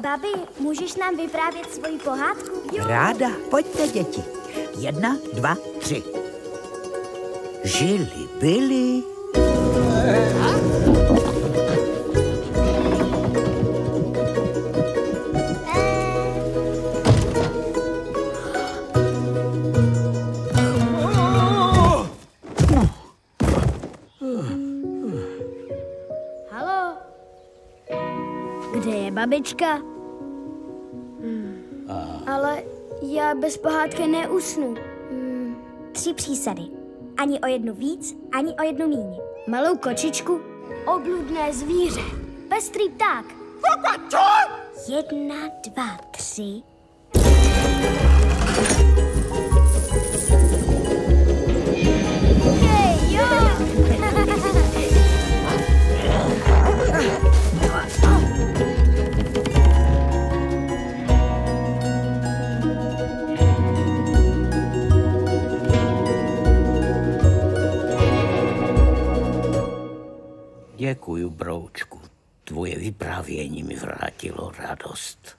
Babi, můžeš nám vyprávět svoji pohádku? Jo. Ráda, pojďte, děti. 1, 2, 3. Žili byli... Haló? Kde je babička? Ale já bez pohádky neusnu. 3 přísady. Ani o jednu víc, ani o jednu míň. Malou kočičku, obludné zvíře, pestrý pták. 1, 2, 3. Hej, jo! Děkuju, broučku. Tvoje vyprávění mi vrátilo radost.